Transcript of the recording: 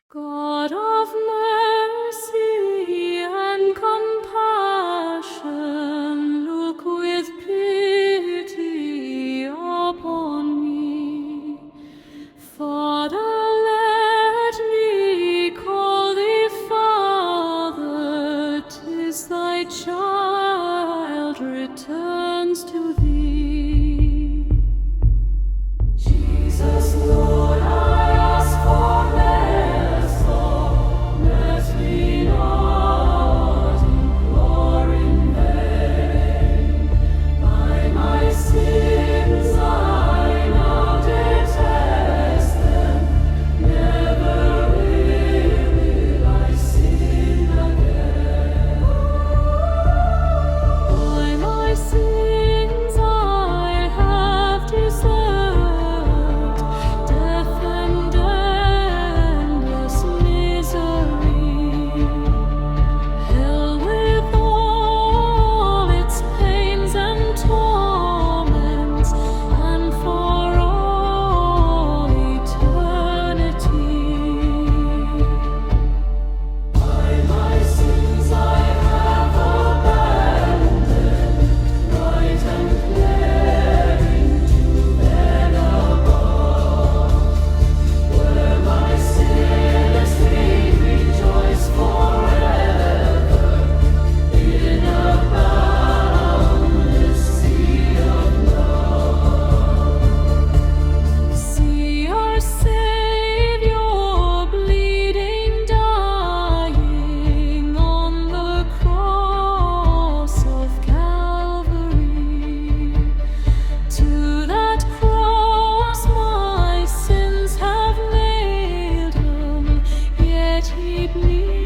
God of mercy and compassion, look with pity upon me. Father, let me call thee Father, 'tis thy child returns to thee. Jesus, Lord, I ask for let me not implore in vain. By my sins I now detest them, never will I sin again. By my sins I have deserved death and endless misery. Hell with all its pains and torments, and for all eternity. By my sins I have abandoned right and flaring to men above. Were my sinless feet rejoice forever in a boundless sea of love. See our Savior bleeding, dying on the cross of Calvary. To that cross my sins have nailed him, yet he bleeds.